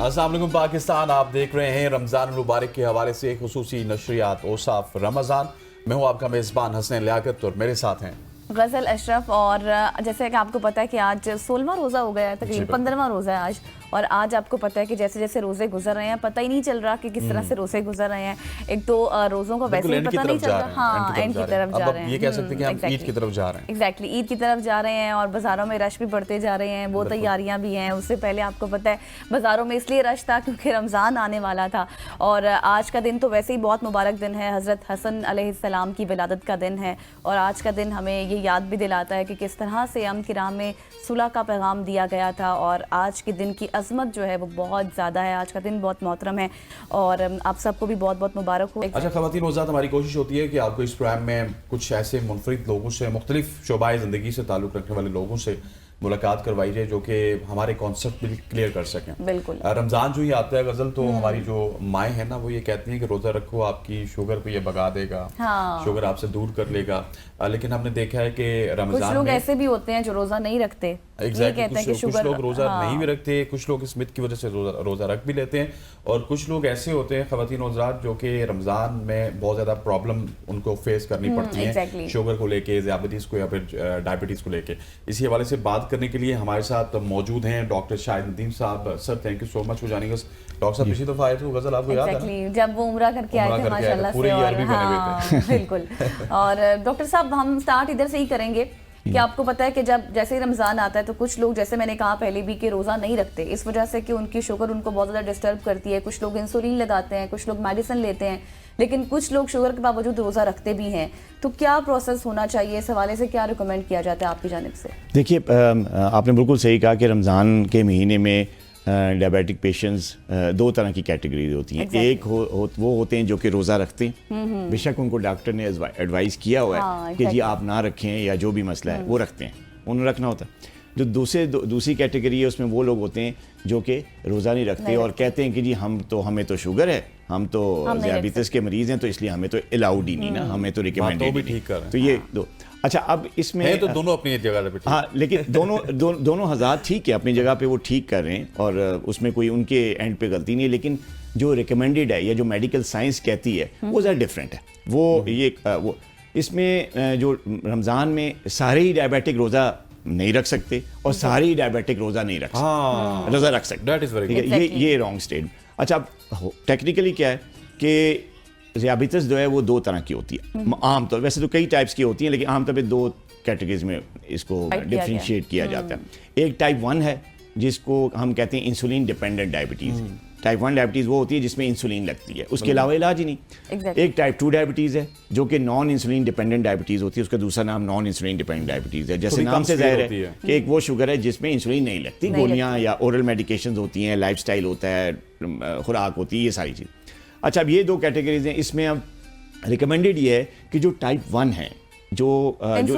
अस्सलाम वालेकुम पाकिस्तान, आप देख रहे हैं रमज़ान मुबारक के हवाले से खुसूसी नशरियात औसाफ रमज़ान। मैं हूँ आपका मेज़बान हसन लियाकत और मेरे साथ हैं गज़ल अशरफ। और जैसे कि आपको पता है कि आज 16वां रोज़ा हो गया है, तकरीबन 15वां रोज़ा है आज। और आज आपको पता है कि जैसे जैसे रोज़े गुजर रहे हैं पता ही नहीं चल रहा कि किस तरह से रोज़े गुजर रहे हैं। एक तो रोज़ों का वैसे ही पता नहीं चल रहा, हाँ एंड की तरफ जा रहे हैं। ये कह सकते हैं कि हम ईद की तरफ जा रहे हैं। एग्जैक्टली ईद की तरफ जा रहे हैं और बाज़ारों में रश भी बढ़ते जा रहे हैं, वो तैयारियाँ भी हैं। उससे पहले आपको पता है बाज़ारों में इसलिए रश था क्योंकि रमज़ान आने वाला था। और आज का दिन तो वैसे ही बहुत मुबारक दिन है, हज़रत हसन अलैहिस्सलाम की विलादत का दिन है। और आज का दिन हमें ये याद भी दिलाता है कि किस तरह से अमन की राह में सुलह का पैगाम दिया गया था। और आज के दिन की अजमत जो है वो बहुत ज़्यादा है। आज का दिन बहुत मोहतरम है और आप सबको भी बहुत बहुत मुबारक हो। अच्छा ख़वातीन हज़रात, हमारी कोशिश होती है कि आपको इस प्रोग्राम में कुछ ऐसे मुनफरिद लोगों से, मुख्तलिफ शोबाए ज़िंदगी से ताल्लुक़ रखने वाले लोगों से मुलाकात करवाई जाए जो कि हमारे कॉन्सेप्ट भी क्लियर कर सकें। बिल्कुल। रमज़ान जो ही आता है गज़ल, तो हमारी जो माएँ हैं ना, वो ये कहती हैं कि रोज़ा रखो, आपकी शुगर पे ये भगा देगा, हाँ। शुगर आपसे दूर कर लेगा। लेकिन हमने देखा है कि रमज़ान कुछ लोग ऐसे भी होते हैं जो रोज़ा नहीं रखते। ये कहते हैं कि शुगर, कुछ लोग रोज़ा हाँ। नहीं भी रखते, कुछ लोग स्मिथ की वजह से रोज़ा रख भी लेते हैं। और कुछ लोग ऐसे होते हैं ख़वातीन हज़रात जो कि रमज़ान में बहुत ज़्यादा प्रॉब्लम उनको फेस करनी पड़ती है, शुगर को लेके, ज़ियाबतीस को या फिर डायबिटीज़ को लेके। इसी हवाले से बात करने के लिए हमारे साथ मौजूद हैं डॉक्टर शाहिद नदीम साहब। Sir, thank you so much for joining us. Doctor साहब पिछली दफ़ा आए थे गज़ल, आपको याद है जब वो उम्रा करके आए थे माशाल्लाह से। और हाँ बिल्कुल। और डॉक्टर साहब हम स्टार्ट इधर से ही करेंगे कि आपको पता है कि जब जैसे ही रमज़ान आता है तो कुछ लोग, जैसे मैंने कहा पहले भी, कि रोज़ा नहीं रखते इस वजह से कि उनकी शुगर उनको बहुत ज़्यादा डिस्टर्ब करती है। कुछ लोग इंसुलिन लगाते हैं, कुछ लोग मेडिसिन लेते हैं, लेकिन कुछ लोग शुगर के बावजूद रोज़ा रखते भी हैं। तो क्या प्रोसेस होना चाहिए, इस हवाले से क्या रिकमेंड किया जाता है आपकी जानिब से? देखिए, आपने बिल्कुल सही कहा कि रमज़ान के महीने में डायबिटिक पेशेंट्स दो तरह की कैटेगरी होती हैं। एक वो होते हैं जो कि रोज़ा रखते हैं, बेशक उनको डॉक्टर ने एडवाइस किया हुआ है कि जी आप ना रखें या जो भी मसला है वो रखते हैं, उन्हें रखना होता है। जो दूसरी कैटेगरी है उसमें वो लोग होते हैं जो कि रोज़ा नहीं रखते और कहते हैं कि जी हमें तो शुगर है, हम तो ज़ियाबतीस के मरीज़ हैं, तो इसलिए हमें तो अलाउड ही नहीं ना, हमें तो रिकमेंडेड भी ठीक कर। तो ये दो। अच्छा, अब इसमें तो दोनों अपनी जगह पे, हाँ, लेकिन दोनों हज़ार ठीक है, अपनी जगह पे वो ठीक कर रहे हैं और उसमें कोई उनके एंड पे गलती नहीं है। लेकिन जो रिकमेंडेड है या जो मेडिकल साइंस कहती है वो ज़रा डिफरेंट है। वो इसमें जो रमज़ान में सारे ही डायबिटिक रोज़ा नहीं रख सकते और सारे ही डायबिटिक रोज़ा नहीं रख सकते, रोज़ा रख सकते, ये रॉन्ग स्टेट। अच्छा, अब टेक्निकली क्या है कि ज़ियाबतीस जो है वो दो तरह की होती है आमतौर, वैसे तो कई टाइप्स की होती हैं लेकिन आमतौर पे दो कैटेगरीज में इसको डिफरेंशिएट किया जाता है। एक टाइप 1 है जिसको हम कहते हैं insulin dependent diabetes. Type 1 diabetes वो होती है जिसमें इंसुलिन लगती है, उसके अलावा इलाज ही नहीं। एक टाइप 2 डायबिटीज़ है जो कि नॉन इंसुलिन डिपेंडेंट डायबिटीज़ होती है, उसका दूसरा नाम नॉन इंसुलिन डिपेंडेंट डायबिटीज़ है। जैसे नाम से ज़ाहिर है कि एक वो शुगर है जिसमें इंसुलिन नहीं लगती, गोलियाँ या ओरल मेडिकेशंस होती हैं, लाइफस्टाइल होता है, खुराक होती है, ये सारी चीज़। अच्छा, अब ये दो कैटेगरीज हैं। इसमें अब रिकमेंडेड ये है कि जो टाइप 1 है जो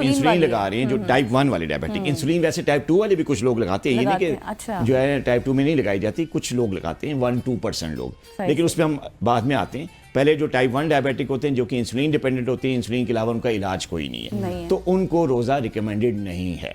इंसुलिन लगा रहे हैं, जो टाइप 1 वाले डायबिटिक, इंसुलिन वैसे टाइप 2 वाले भी कुछ लोग लगाते हैं, ये नहीं कि अच्छा। जो है टाइप 2 में नहीं लगाई जाती, कुछ लोग लगाते हैं, 1-2% लोग, लेकिन उस पर हम बाद में आते हैं। पहले जो टाइप 1 डायबिटिक होते हैं जो कि इंसुलिन डिपेंडेंट होते हैं, इंसुलिन के अलावा उनका इलाज कोई नहीं है, तो उनको रोज़ा रिकमेंडेड नहीं है।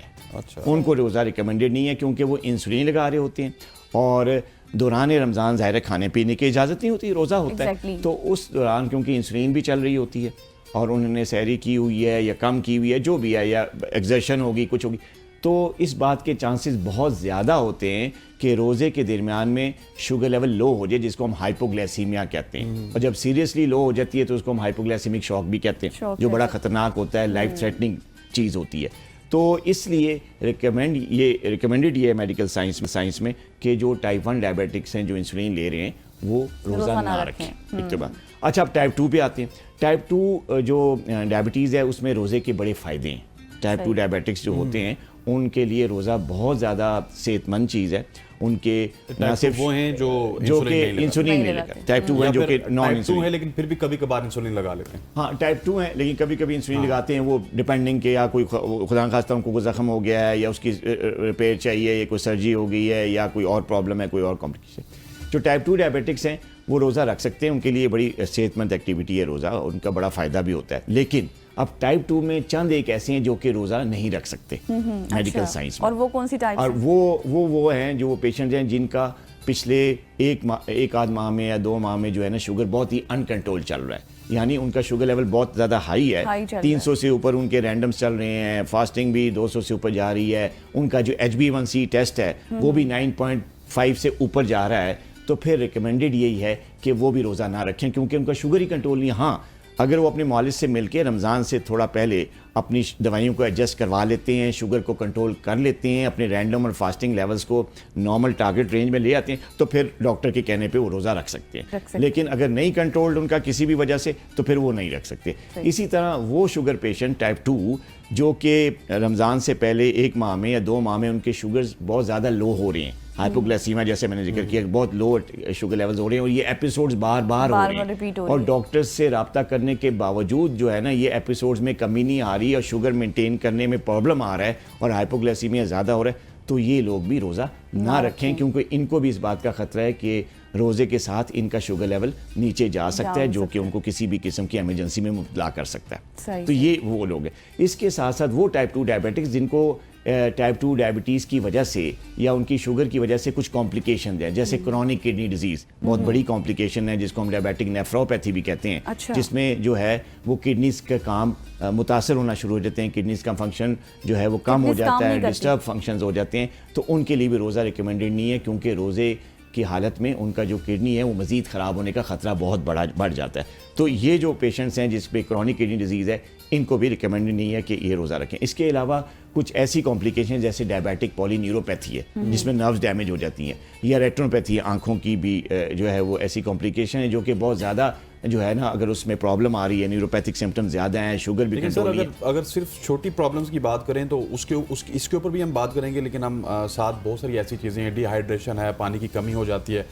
उनको रोज़ा रिकमेंडेड नहीं है क्योंकि वो इंसुलिन लगा रहे होते हैं और दौरान रमज़ान ज़ाहिर खाने पीने की इजाज़त नहीं होती, रोज़ा होता है, तो उस दौरान क्योंकि इंसुलिन भी चल रही होती है और उन्होंने सहरी की हुई है या कम की हुई है, जो भी है, या एक्सर्शन होगी, कुछ होगी, तो इस बात के चांसेस बहुत ज़्यादा होते हैं कि रोज़े के दरमियान में शुगर लेवल लो हो जाए, जिसको हम हाइपोग्लाइसीमिया कहते हैं। और जब सीरियसली लो हो जाती है तो उसको हम हाइपोग्लाइसीमिक शॉक भी कहते हैं, जो बड़ा ख़तरनाक होता है, लाइफ थ्रेटनिंग चीज़ होती है। तो इसलिए रिकमेंडेड ये मेडिकल साइंस में कि जो टाइप 1 डायबिटिक्स हैं जो इंसुलिन ले रहे हैं वो रोज़ा ना रखें। एक तो बात। अच्छा, अब टाइप 2 पे आते हैं। टाइप 2 जो डायबिटीज़ है उसमें रोज़े के बड़े फ़ायदे हैं। टाइप 2 डायबिटिक्स जो होते हैं उनके लिए रोज़ा बहुत ज़्यादा सेहतमंद चीज़ है। उनके ना सिर्फ वो हैं जो कि इंसुलिन नहीं लगाते, टाइप 2 हैं जो कि नॉन इंसुलिन है लेकिन फिर भी कभी कभार इंसुलिन लगा लेते हैं। हाँ, टाइप 2 है लेकिन कभी कभी इंसुलिन लगाते हैं, वो डिपेंडिंग के या कोई खुदा खास्ता उनको कोई ज़ख्म हो गया है या उसकी रिपेयर चाहिए या कोई सर्जरी हो गई है या कोई और प्रॉब्लम है, कोई और कॉम्प्लिकेशन। जो टाइप 2 डायबिटिक्स हैं वो रोज़ा रख सकते हैं, उनके लिए बड़ी सेहतमंद एक्टिविटी है रोज़ा, उनका बड़ा फ़ायदा भी होता है। लेकिन अब टाइप 2 में चंद एक ऐसे हैं जो कि रोज़ा नहीं रख सकते मेडिकल साइंस में। और वो कौन सी टाइप? और वो हैं जो पेशेंट हैं जिनका पिछले एक आध माह में या 2 माह में जो है ना शुगर बहुत ही अनकंट्रोल चल रहा है, यानी उनका शुगर लेवल बहुत ज़्यादा हाई है, 300 से ऊपर उनके रैंडम्स चल रहे हैं, फास्टिंग भी 200 से ऊपर जा रही है, उनका जो HbA1c टेस्ट है वो भी 9.5 से ऊपर जा रहा है, तो फिर रिकमेंडेड यही है कि वो भी रोज़ा ना रखें क्योंकि उनका शुगर ही कंट्रोल नहीं है। हाँ, अगर वो अपने मालिज से मिलके रमज़ान से थोड़ा पहले अपनी दवाइयों को एडजस्ट करवा लेते हैं, शुगर को कंट्रोल कर लेते हैं, अपने रैंडम और फास्टिंग लेवल्स को नॉर्मल टारगेट रेंज में ले आते हैं, तो फिर डॉक्टर के कहने पे वो रोज़ा रख सकते हैं। लेकिन अगर नहीं कंट्रोल्ड उनका किसी भी वजह से, तो फिर वो नहीं रख सकते। इसी तरह वो शुगर पेशेंट टाइप 2 जो कि रमज़ान से पहले 1 माह में या 2 माह में उनके शुगर्स बहुत ज़्यादा लो हो रहे हैं, हाइपोग्लाइसीमिया जैसे मैंने जिक्र किया, बहुत लो शुगर लेवल्स हो रहे हैं और ये एपिसोड्स बार बार हो रहे हैं, और डॉक्टर्स से रब्ता करने के बावजूद जो है ना ये एपिसोड्स में कमी नहीं आ रही और शुगर मेंटेन करने में प्रॉब्लम आ रहा है और हाइपोग्लाइसीमिया ज़्यादा हो रहा है, तो ये लोग भी रोज़ा ना रखें क्योंकि इनको भी इस बात का ख़तरा है कि रोज़े के साथ इनका शुगर लेवल नीचे जा सकता है, जो कि उनको किसी भी किस्म की इमरजेंसी में मुब्तला कर सकता है। तो ये वो लोग हैं। इसके साथ साथ वो टाइप 2 डायबिटिक्स जिनको टाइप 2 डायबिटीज़ की वजह से या उनकी शुगर की वजह से कुछ कॉम्प्लिकेशन है, जैसे क्रॉनिक किडनी डिजीज़ बहुत बड़ी कॉम्प्लिकेशन है जिसको हम डायबिटिक नेफ्रोपैथी भी कहते हैं। अच्छा। जिसमें जो है वो किडनीज़ का काम मुतासर होना शुरू हो जाते हैं, किडनीज़ का फंक्शन जो है वो कम हो जाता है, डिस्टर्ब फंक्शंस हो जाते हैं, तो उनके लिए भी रोज़ा रिकमेंडेड नहीं है क्योंकि रोज़े की हालत में उनका जो किडनी है वो मज़ीद ख़राब होने का ख़तरा बहुत बढ़ जाता है। तो ये जो पेशेंट्स हैं जिस पे क्रॉनिक किडनी डिजीज़ है, इनको भी रिकमेंडेड नहीं है कि ये रोज़ा रखें। इसके अलावा कुछ ऐसी कॉम्प्लिकेशन जैसे डायबिटिक पॉलीन्यूरोपैथी है जिसमें नर्व्स डैमेज हो जाती हैं, या रेटिनोपैथी है, आँखों की भी जो है वो ऐसी कॉम्प्लिकेशन है जो कि बहुत ज़्यादा जो है ना अगर उसमें प्रॉब्लम आ रही है, न्यूरोपैथिक सिम्टम्स ज़्यादा हैं, शुगर भी कंट्रोल नहीं है। अगर सिर्फ छोटी प्रॉब्लम्स की बात करें तो इसके ऊपर भी हम बात करेंगे, लेकिन हम साथ बहुत सारी ऐसी चीज़ें हैं, डिहाइड्रेशन है, पानी की कमी हो जाती है,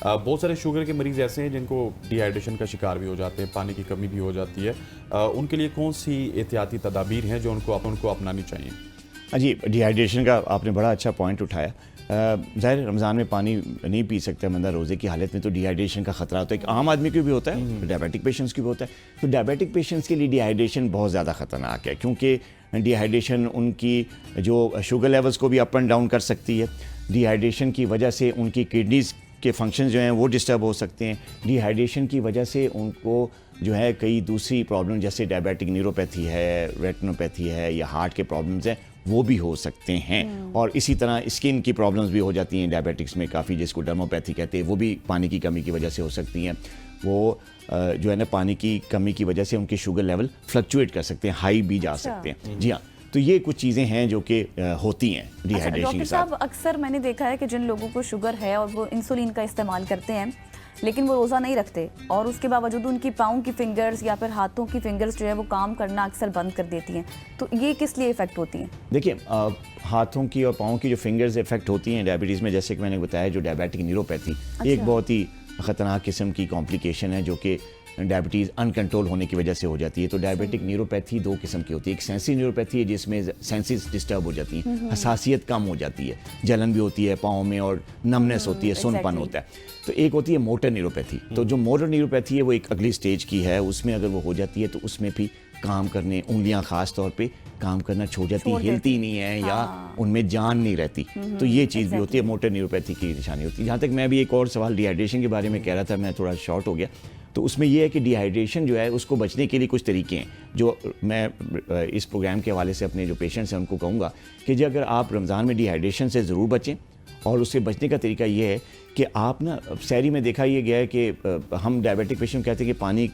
बहुत सारे शुगर के मरीज़ ऐसे हैं जिनको डिहाइड्रेशन का शिकार भी हो जाते हैं, पानी की कमी भी हो जाती है, उनके लिए कौन सी एहतियाती तदाबीर हैं जो उनको अपनानी चाहिए? हाँ जी, डिहाइड्रेशन का आपने बड़ा अच्छा पॉइंट उठाया। ज़ाहिर रमज़ान में पानी नहीं पी सकता बंदा रोज़े की हालत में, तो डिहाइड्रेशन का ख़तरा तो एक आम आदमी को भी होता है, डायबिटिक पेशेंट्स की भी होता है। तो डायबिटिक पेशेंट्स के लिए डिहाइड्रेशन बहुत ज़्यादा ख़तरनाक है क्योंकि डिहाइड्रेशन उनकी जो शुगर लेवल्स को भी अप एंड डाउन कर सकती है। डिहाइड्रेशन की वजह से उनकी किडनीज़ के फंक्शन जो हैं वो डिस्टर्ब हो सकते हैं। डिहाइड्रेशन की वजह से उनको जो है कई दूसरी प्रॉब्लम जैसे डायबिटिक न्यूरोपैथी है, रेटिनोपैथी है या हार्ट के प्रॉब्लम्स हैं वो भी हो सकते हैं। और इसी तरह स्किन की प्रॉब्लम्स भी हो जाती हैं डायबिटिक्स में काफ़ी, जिसको डर्मोपैथी कहते हैं, वो भी पानी की कमी की वजह से हो सकती हैं। वो जो है ना पानी की कमी की वजह से उनके शुगर लेवल फ्लक्चुएट कर सकते हैं, हाई भी जा सकते हैं। जी हाँ, तो ये कुछ चीज़ें हैं जो कि होती हैं डिहाइड्रेशन के साथ। अक्सर मैंने देखा है कि जिन लोगों को शुगर है और वो इंसुलिन का इस्तेमाल करते हैं लेकिन वो रोज़ा नहीं रखते और उसके बावजूद उनकी पाँव की फिंगर्स या फिर हाथों की फिंगर्स जो है वो काम करना अक्सर बंद कर देती हैं, तो ये किस लिए इफेक्ट होती हैं? देखिए, हाथों की और पाँव की जो फिंगर्स इफेक्ट होती हैं डायबिटीज़ में, जैसे कि मैंने बताया जो डायबिटिक न्यूरोपैथी एक बहुत ही ख़तरनाक किस्म की कॉम्प्लिकेशन है जो कि डायबिटीज़ अनकंट्रोल होने की वजह से हो जाती है। तो डायबिटिक न्यूरोपैथी 2 किस्म की होती है, एक सेंसिटिव न्यूरोपैथी है जिसमें सेंसेस डिस्टर्ब हो जाती हैं, हसासियत कम हो जाती है, जलन भी होती है पाँव में और नमनेस होती है, सुनपन होता है। तो एक होती है मोटर न्यूरोपैथी। तो जो मोटर न्यूरोपैथी है वो एक अगली स्टेज की है, उसमें अगर वो हो जाती है तो उसमें भी काम करने, उंगलियां खास तौर पे काम करना छोड़ जाती, हिलती नहीं है या उनमें जान नहीं रहती। तो ये चीज़ भी होती है, मोटर न्यूरोपैथी की निशानी होती है। जहाँ तक मैं भी एक और सवाल डिहाइड्रेशन के बारे में कह रहा था, मैं थोड़ा शॉर्ट हो गया, तो उसमें यह है कि डिहाइड्रेशन जो है उसको बचने के लिए कुछ तरीके हैं जो मैं इस प्रोग्राम के हवाले से अपने जो पेशेंट्स हैं उनको कहूँगा कि जो अगर आप रमज़ान में डिहाइड्रेशन से ज़रूर बचें, और उससे बचने का तरीका ये है कि आप ना सहरी में देखा ये गया है कि हम डायबिटिक पेशेंट कहते हैं कि पानी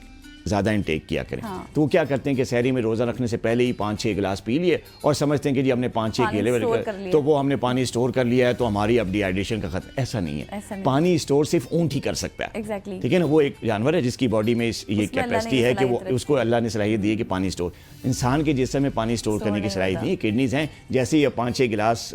ज़्यादा इंटेक किया करें। तो वो क्या करते हैं कि सहरी में रोज़ा रखने से पहले ही 5-6 गिलास पी लिए और समझते हैं कि जी हमने 5-6 केले तो वो हमने पानी स्टोर कर लिया है तो हमारी अब डिहाइड्रेशन का खतरा। ऐसा नहीं है, पानी स्टोर सिर्फ ऊंट ही कर सकता है। ठीक है ना, वो एक जानवर है जिसकी बॉडी में ये कैपेसिटी है कि वो उसको अल्लाह ने सलाहियत दी है कि पानी स्टोर, इंसान के जिस्म में पानी स्टोर करने की सलाहियत नहीं है। किडनीज हैं, जैसे ये 5-6 गिलास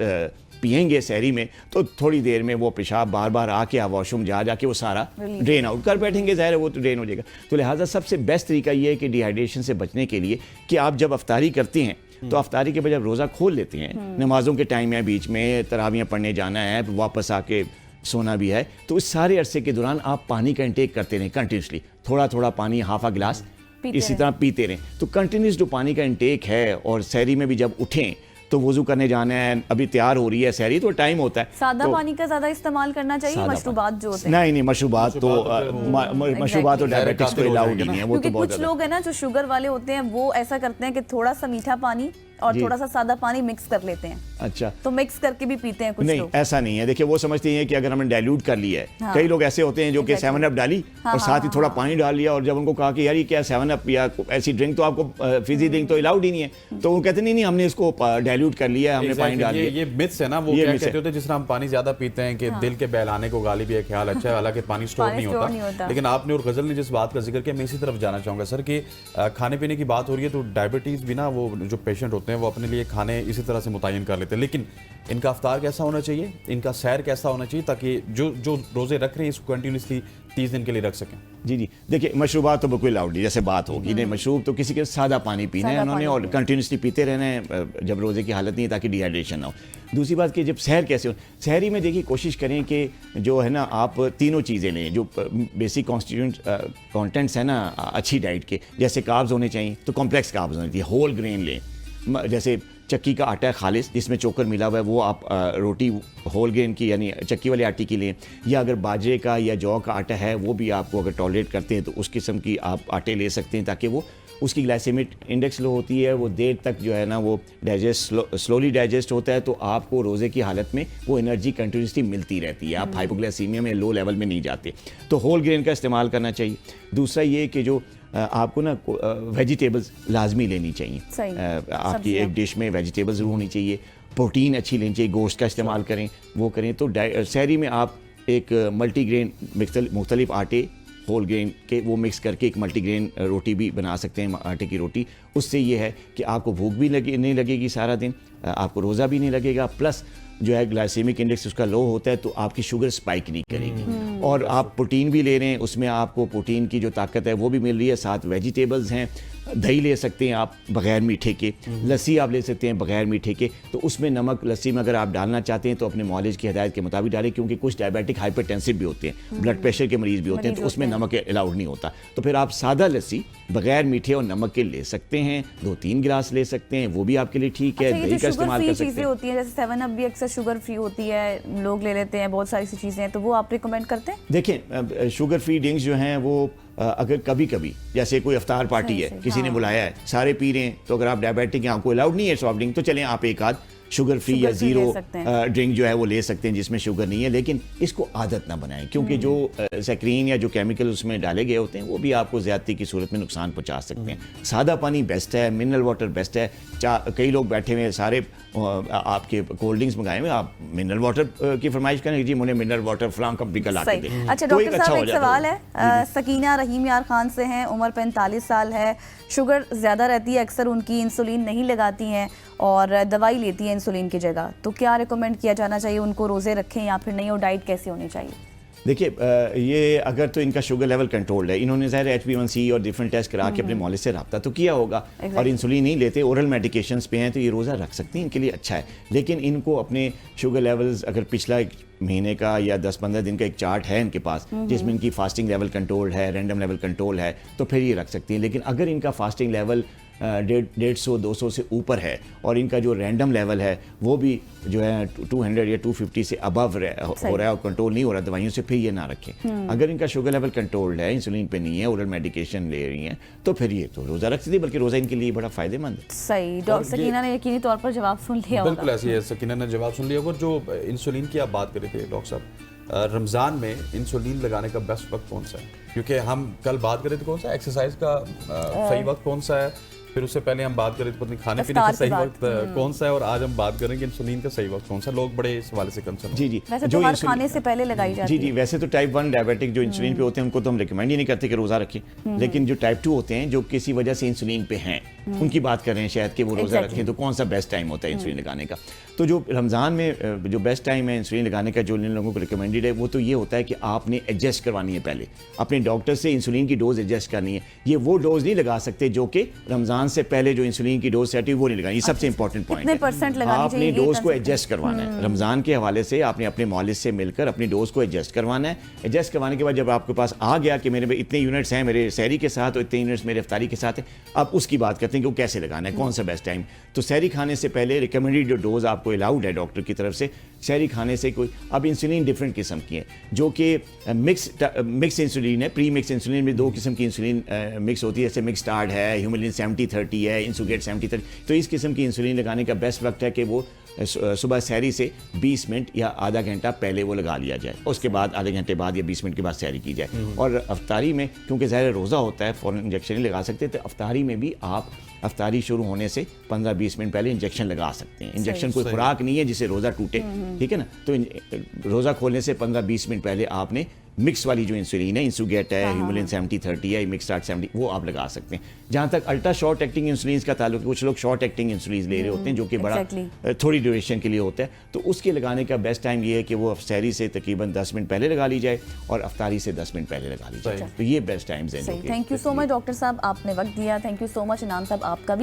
पियेंगे सहरी में तो थोड़ी देर में वो पेशाब बार बार आके वॉशरूम जाके वो सारा ड्रेन आउट कर बैठेंगे, ज़ाहिर है वो तो ड्रेन हो जाएगा। तो लिहाजा सबसे बेस्ट तरीका ये है कि डिहाइड्रेशन से बचने के लिए कि आप जब अफ्तारी करते हैं तो अफ्तारी के बाद जब रोज़ा खोल लेते हैं, नमाज़ों के टाइम है, बीच में तरावियाँ पढ़ने जाना है, वापस आके सोना भी है, तो इस सारे अरसे के दौरान आप पानी का इंटेक करते रहें कंटिन्यूसली, थोड़ा थोड़ा पानी हाफ आ गिलास इसी तरह पीते रहें। तो कंटिन्यूस जो पानी का इंटेक है और सहरी में भी जब उठें तो वुजू करने जाना है, अभी तैयार हो रही है सहरी, तो टाइम होता है। सादा तो पानी का ज़्यादा इस्तेमाल करना चाहिए, मशरूबात जो होते हैं? नहीं, मशरूबात तो डायबिटिक्स को अलाउड नहीं है। वो क्योंकि तो बहुत कुछ लोग है ना जो शुगर वाले होते हैं, वो ऐसा करते हैं कि थोड़ा सा मीठा पानी और थोड़ा सा सादा पानी मिक्स कर लेते हैं। अच्छा, तो मिक्स करके भी पीते हैं कुछ नहीं, लोग। ऐसा नहीं है। देखिए, वो समझते हैं कि अगर हमने डाइल्यूट कर लिया है, हाँ। कई लोग ऐसे होते हैं जो कि 7 अप डाली और साथ ही थोड़ा पानी डाल लिया, और जब उनको कहा कि यार ये क्या 7 अप या ऐसी ड्रिंक तो आपको फिजी ड्रिंक तो अलाउड ही नहीं है, तो वो कहते नहीं हमने इसको डाइल्यूट कर लिया, हमने पानी डाल लिया। ये मिथ्स है ना, वो क्या कहते होते हैं, जिस तरह हम पानी ज्यादा पीते हैं कि दिल के बहलाने को गालिब ये ख्याल अच्छा है, हालांकि पानी स्टोर नहीं होता। लेकिन आपने और गजल ने जिस बात का जिक्र किया, मैं इसी तरफ जाना चाहूंगा सर कि खाने पीने की बात हो रही है, तो डायबिटीज भी ना, वो जो पेशेंट होते हैं वो अपने लिए खाने इसी तरह से मुतय्यन कर लेते हैं, लेकिन इनका अफ्तार कैसा होना चाहिए, इनका सैर कैसा होना चाहिए, ताकि जो रोजे रख रहे हैं इसको कंटिन्यूसली 30 दिन के लिए रख सकें। जी, देखिए, मशरूबात तो बिल्कुल अलाउड नहीं, जैसे बात होगी नहीं, मशरूब तो किसी के सादा पानी पीना है उन्होंने, और कंटिन्यूसली पीते रहना है जब रोजे की हालत नहीं है, ताकि डिहाइड्रेशन ना हो। दूसरी बात कि जब सहर कैसे हो, सहरी में देखिए कोशिश करें कि जो है ना, आप तीनों चीज़ें लें जो बेसिक कॉन्टेंट्स है ना अच्छी डाइट के, जैसे कार्ब्स होने चाहिए तो कॉम्प्लेक्स कार्ब्स होने चाहिए, होल ग्रेन लें, जैसे चक्की का आटा है खालिस जिसमें चोकर मिला हुआ है, वो आप रोटी होल ग्रेन की यानी चक्की वाले आटे की लें, या अगर बाजरे का या जौ का आटा है वो भी आपको अगर टॉलरेट करते हैं तो उस किस्म की आप आटे ले सकते हैं, ताकि वो उसकी ग्लाइसेमिक इंडेक्स लो होती है, वो देर तक जो है ना वो स्लोली डाइजेस्ट होता है, तो आपको रोज़े की हालत में वो एनर्जी कंटिन्यूसली मिलती रहती है, आप हाइपोग्लाइसीमिया में लो लेवल में नहीं जाते, तो होल ग्रेन का इस्तेमाल करना चाहिए। दूसरा ये कि जो आपको ना वेजिटेबल्स लाजमी लेनी चाहिए, आपकी एक डिश में वेजिटेबल्स ज़रूर होनी चाहिए, प्रोटीन अच्छी लेनी चाहिए, गोश्त का इस्तेमाल करें, वो करें। तो सहरी में आप एक मल्टीग्रेन मुख्तलिफ आटे होल ग्रेन के वो मिक्स करके एक मल्टीग्रेन रोटी भी बना सकते हैं, आटे की रोटी। उससे ये है कि आपको भूख भी नहीं लगेगी सारा दिन, आपको रोज़ा भी नहीं लगेगा, प्लस जो है ग्लाइसेमिक इंडेक्स उसका लो होता है, तो आपकी शुगर स्पाइक नहीं करेगी। और आप प्रोटीन भी ले रहे हैं, उसमें आपको प्रोटीन की जो ताकत है वो भी मिल रही है, साथ वेजिटेबल्स हैं, दही ले सकते हैं आप बग़ैर मीठे के, लस्सी आप ले सकते हैं बग़ैर मीठे के। तो उसमें नमक लस्सी में अगर आप डालना चाहते हैं तो अपने मॉलिज की हिदायत के मुताबिक डालें, क्योंकि कुछ डायबिटिक हाइपरटेंसिव भी होते हैं, ब्लड प्रेशर के मरीज़ भी होते हैं, तो उसमें नमक अलाउड नहीं होता। तो फिर आप सादा लस्सी बग़ैर मीठे और नमक के ले सकते हैं, 2-3 गिलास ले सकते हैं, वो भी आपके लिए ठीक है। दही का इस्तेमाल कर सकते हैं। होती है जैसे 7 अप भी अक्सर शुगर फ्री होती है, लोग ले लेते हैं, बहुत सारी सी चीज़ें हैं, तो वो आप रिकमेंड करते हैं? देखें, शुगर फ्री ड्रिंक्स जो हैं वो अगर कभी कभी जैसे कोई अफ्तार पार्टी है, किसी ने बुलाया है, सारे पी रहे हैं, तो अगर आप डायबिटिक हैं, आपको अलाउड नहीं है सॉफ्ट ड्रिंक, तो चलें आप एक आध शुगर फ्री या ज़ीरो ड्रिंक जो है वो ले सकते हैं जिसमें शुगर नहीं है, लेकिन इसको आदत ना बनाएं, क्योंकि जो सैक्रीन या जो केमिकल उसमें डाले गए होते हैं वो भी आपको ज़्यादती की सूरत में नुकसान पहुंचा सकते हैं। सादा पानी बेस्ट है, मिनरल वाटर बेस्ट है। कई लोग बैठे हुए सारे आपके कोल्ड ड्रिंक्स मंगाए हुए, आप मिनरल वाटर की फरमाइश करें, जी मुझे मिनरल वाटर फलां कंपनी का ला के दें। अच्छा डॉक्टर साहब, एक सवाल है, सकीना रहीम यार खान से हैं, उम्र 45 साल है, शुगर ज़्यादा रहती है, अक्सर उनकी इंसुलिन नहीं लगाती हैं और दवाई लेती है इंसुलिन की जगह, तो क्या रिकमेंड किया जाना चाहिए, उनको रोज़े रखें या फिर नहीं, और डाइट कैसे होनी चाहिए? देखिए, ये अगर तो इनका शुगर लेवल कंट्रोल्ड है, इन्होंने ज़ाहिर HbA1c और डिफरेंट टेस्ट करा के अपने मौलिद से रब्ता तो किया होगा, और इंसुलिन नहीं लेते, ओरल मेडिकेशंस पे हैं, तो ये रोज़ा रख सकते हैं, इनके लिए अच्छा है। लेकिन इनको अपने शुगर लेवल्स अगर पिछला एक महीने का या 10-15 दिन का एक चार्ट है इनके पास जिसमें इनकी फास्टिंग लेवल कंट्रोल है, रैंडम लेवल कंट्रोल है, तो फिर ये रख सकती हैं। लेकिन अगर इनका फास्टिंग लेवल 150-200 से ऊपर है और इनका जो रैंडम लेवल है वो भी जो है 200 या 250 से अबव हो रहा है और कंट्रोल नहीं हो रहा दवाइयों से, फिर ये ना रखें। अगर इनका शुगर लेवल कंट्रोल्ड है, इंसुलिन पे नहीं है, ओरल मेडिकेशन ले रही हैं, तो फिर ये तो रोज़ा रख सकती है, बल्कि रोज़ा इनके लिए बड़ा फ़ायदेमंद है। सही, डॉक्टर सकीना ने यकीनी तौर पर जवाब सुन लिया। बिल्कुल ऐसे ही सकीना ने जवाब सुन लिया। और जो इंसुलिन की आप बात कर रहे थे डॉक्टर साहब, रमज़ान में इंसुलिन लगाने का बेस्ट वक्त कौन सा है? क्योंकि हम कल बात कर रहे थे कौन सा एक्सरसाइज का सही वक्त कौन सा है, फिर उससे पहले हम बात कर रहे थे पत्नी खाने पीने का सही वक्त कौन सा है, और आज हम बात करेंगे इंसुलिन का सही वक्त कौन सा। लोग बड़े इस हवाले से कंसर्न। जी वैसे तो हर खाने से पहले लगाई जाती है। जी, वैसे तो टाइप 1 डायबिटिक जो इंसुलिन पे होते हैं उनको तो हम रिकमेंड ही नहीं करते कि रोज़ा रखें, लेकिन जो टाइप 2 होते हैं जो किसी वजह से इंसुलिन पे हैं, उनकी बात कर रहे हैं शायद कि वो रोज़ा रखें, तो कौन सा बेस्ट टाइम होता है इंसुलिन लगाने का? तो जो रमज़ान में जो बेस्ट टाइम है इंसुलिन लगाने का, जो इन लोगों को रिकमेंडेड है, वो तो ये होता है कि आपने एडजस्ट करवानी है, पहले अपने डॉक्टर से इंसुलिन की डोज एडजस्ट करनी है। ये वो डोज नहीं लगा सकते जो कि रमज़ान रमजान से पहले जो इंसुलिन की डोज सेट हुई वो नहीं लगानी, ये सबसे इंपॉर्टेंट पॉइंट कितने % लगानी आपने चाहिए, ये डोज को concept एडजस्ट करवाना है। रमजान के हवाले से आपने अपने मौलिद से मिलकर अपनी डोज को एडजस्ट करवाना है। एडजस्ट करवाने के बाद जब आपके पास आ गया कि मेरे में इतने यूनिट्स हैं मेरे सहरी के साथ और इतने यूनिट्स मेरे इफ्तारी के साथ है, अब उसकी बात करते हैं कि वो कैसे लगाना है, कौन सा बेस्ट टाइम। तो सहरी खाने से पहले रिकमेंडेड जो डोज आपको अलाउड है डॉक्टर की तरफ से, सहरी खाने से कोई, अब इंसुलिन डिफरेंट किस्म की है जो कि मिक्स इंसुलिन है। प्री मिक्स इंसुलिन में 2 किस्म की इंसुलिन मिक्स होती है, जैसे मिक्स स्टार्ट है, ह्यूमलिन 70-30 है, इंसुगेट 70-30। तो इस किस्म की इंसुलिन लगाने का बेस्ट वक्त है कि वो सुबह सहरी से 20 मिनट या आधा घंटा पहले वो लगा लिया जाए, उसके बाद आधे घंटे बाद या 20 मिनट के बाद सहरी की जाए। और अफ्तारी में क्योंकि ज़ाहिर रोज़ा होता है फ़ौरन इंजेक्शन नहीं लगा सकते, तो अफ्तारी में भी आप अफ्तारी शुरू होने से 15-20 मिनट पहले इंजेक्शन लगा सकते हैं। इंजेक्शन कोई खुराक नहीं है जिससे रोज़ा टूटे, ठीक है ना। तो रोज़ा खोलने से 15-20 मिनट पहले आपने मिक्स वाली जो इंसुलिन है, इंसुगेट है, ह्यूमलिन 70-30 है, मिक्स स्टार्ट 70, वो आप लगा सकते हैं। जहाँ तक अल्ट्रा शॉर्ट एक्टिंग इंसुलिन का ताल्लुक है, कुछ लोग शॉर्ट एक्टिंग इंसुलिन ले रहे होते हैं जो कि बड़ा थोड़ी ड्यूरेशन के लिए होता है, तो उसके लगाने का बेस्ट टाइम ये है कि वो सहरी से तकरीबन 10 मिनट पहले लगा ली जाए और अफ्तारी से 10 मिनट पहले लगा ली जाए। तो ये बेस्ट टाइम्स हैं। Thank you so much doctor साहब, आपने वक्त दिया। थैंक यू सो मच इनाम साहब, आपका भी।